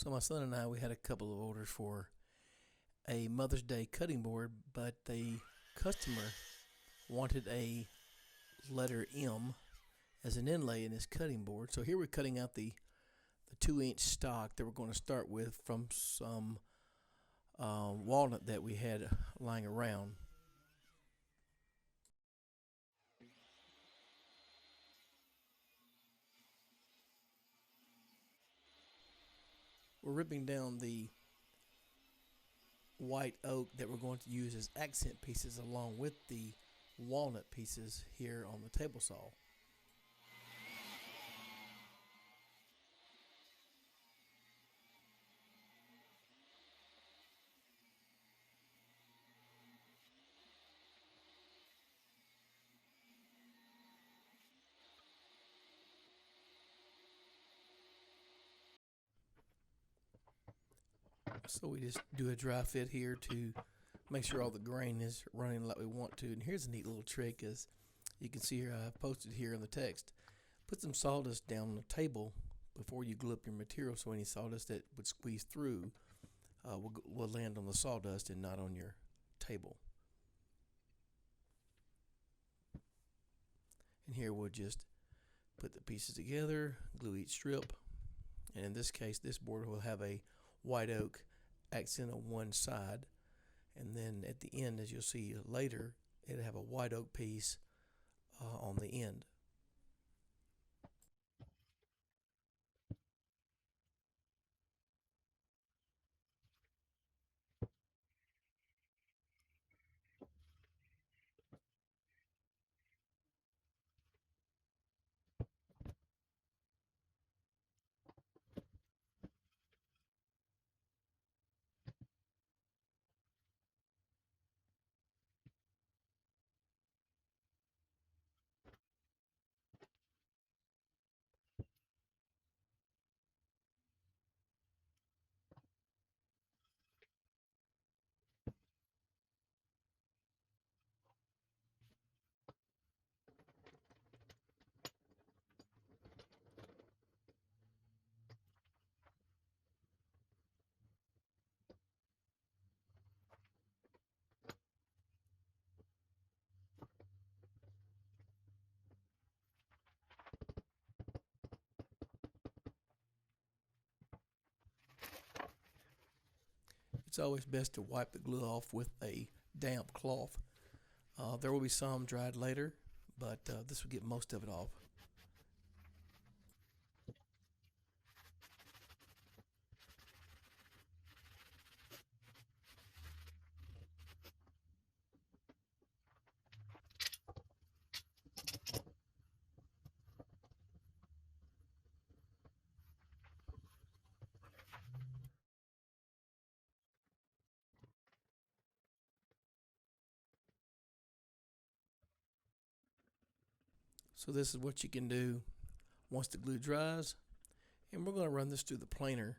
So my son and I, we had a couple of orders for a Mother's Day cutting board, but the customer wanted a letter M as an inlay in his cutting board. So here we're cutting out the 2-inch stock that we're going to start with from some walnut that we had lying around. We're ripping down the white oak that we're going to use as accent pieces along with the walnut pieces here on the table saw. So we just do a dry fit here to make sure all the grain is running like we want to. And here's a neat little trick, as you can see here, I've posted here in the text. Put some sawdust down on the table before you glue up your material, so any sawdust that would squeeze through will land on the sawdust and not on your table. And here we'll just put the pieces together, glue each strip, and in this case this board will have a white oak accent on one side, and then at the end, as you'll see later, it'll have a white oak piece on the end. It's always best to wipe the glue off with a damp cloth. There will be some dried later, but this will get most of it off. So this is what you can do once the glue dries, and we're going to run this through the planer,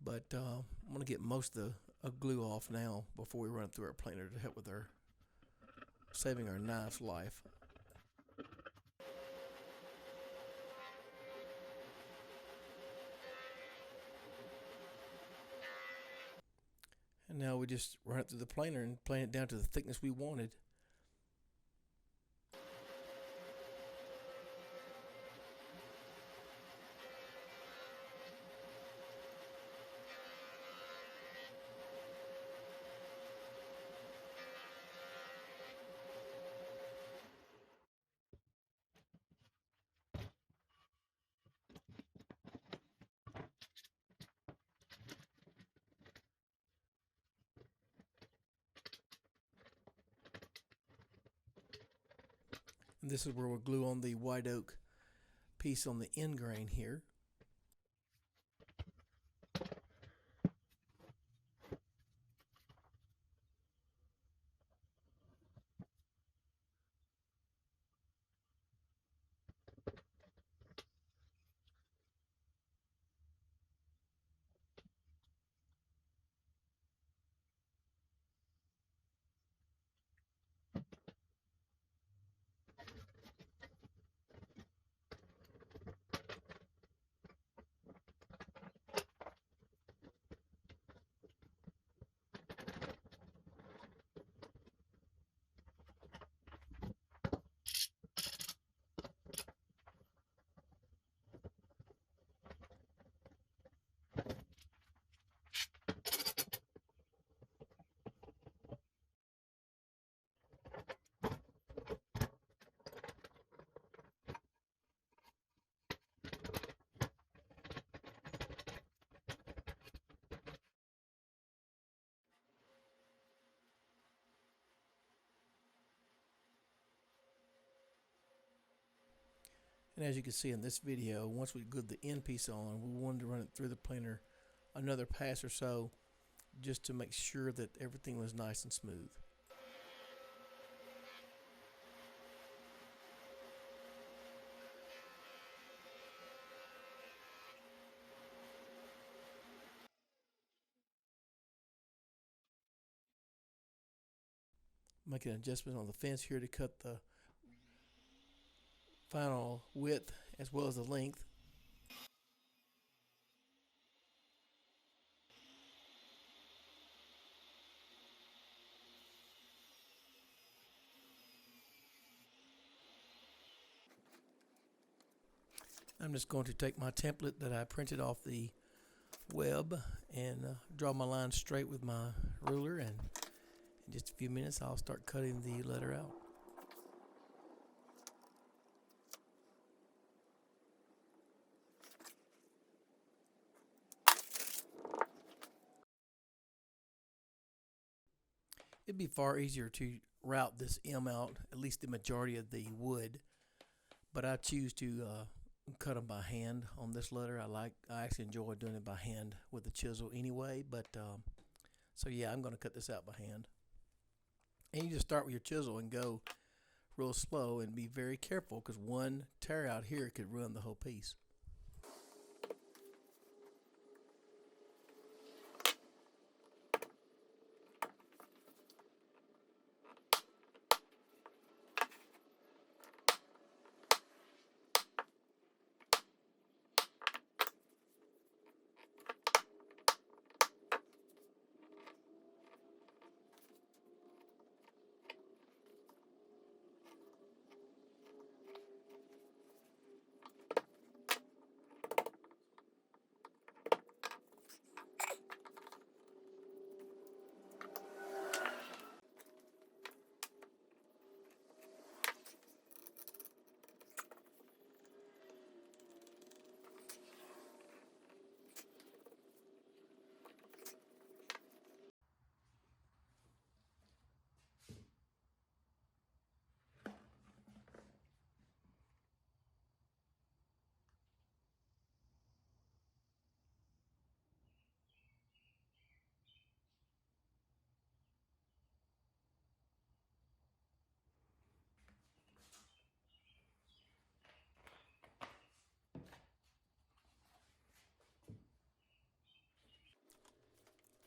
but I'm going to get most of the glue off now before we run it through our planer to help with our saving our knife's life. And now we just run it through the planer and plane it down to the thickness we wanted. And this is where we'll glue on the white oak piece on the end grain here. And as you can see in this video, once we glued the end piece on, we wanted to run it through the planer another pass or so just to make sure that everything was nice and smooth. Making an adjustment on the fence here to cut the final width as well as the length. I'm just going to take my template that I printed off the web and draw my line straight with my ruler, and in just a few minutes I'll start cutting the letter out. It'd be far easier to route this M out, at least the majority of the wood, but I choose to cut them by hand on this letter. I actually enjoy doing it by hand with a chisel anyway, but so yeah, I'm going to cut this out by hand. And you just start with your chisel and go real slow and be very careful, because one tear out here could ruin the whole piece.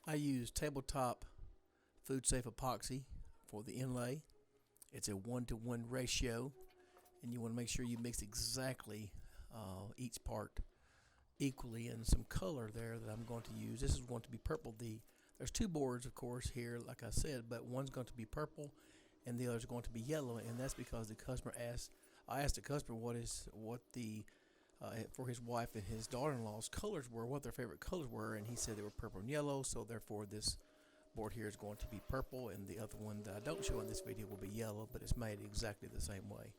I use tabletop food safe epoxy for the inlay. It's a 1-to-1 ratio, and you want to make sure you mix exactly each part equally. And some color there that I'm going to use. This is going to be purple. There's two boards, of course, here, like I said, but one's going to be purple and the other's going to be yellow, and that's because the customer asked. I asked the customer what the for his wife and his daughter-in-law's colors were, what their favorite colors were, and he said they were purple and yellow. So therefore, this board here is going to be purple, and the other one that I don't show in this video will be yellow, but it's made exactly the same way.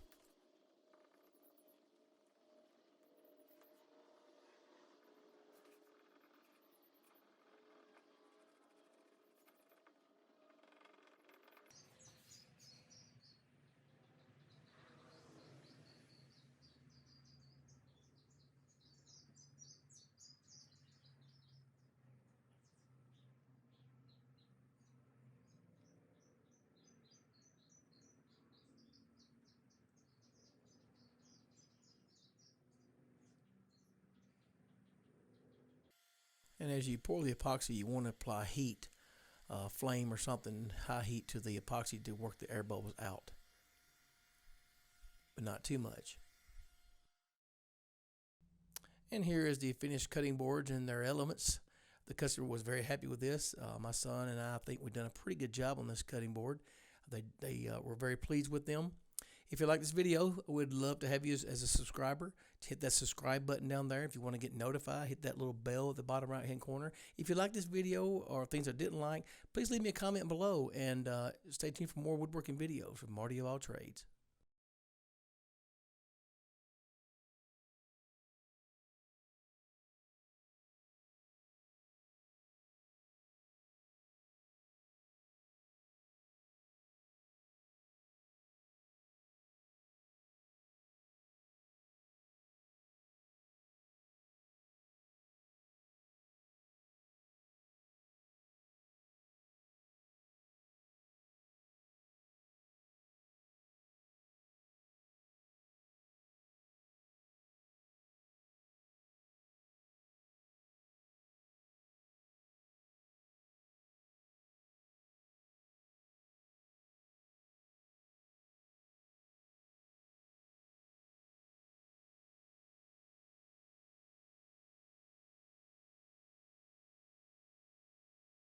And as you pour the epoxy, you want to apply heat, flame or something, high heat to the epoxy to work the air bubbles out, but not too much. And here is the finished cutting boards and their elements. The customer was very happy with this. My son and I think we've done a pretty good job on this cutting board. They were very pleased with them. If you like this video, I would love to have you as a subscriber. Hit that subscribe button down there. If you want to get notified, hit that little bell at the bottom right hand corner. If you like this video or things I didn't like, please leave me a comment below, and stay tuned for more woodworking videos from Marty of All Trades.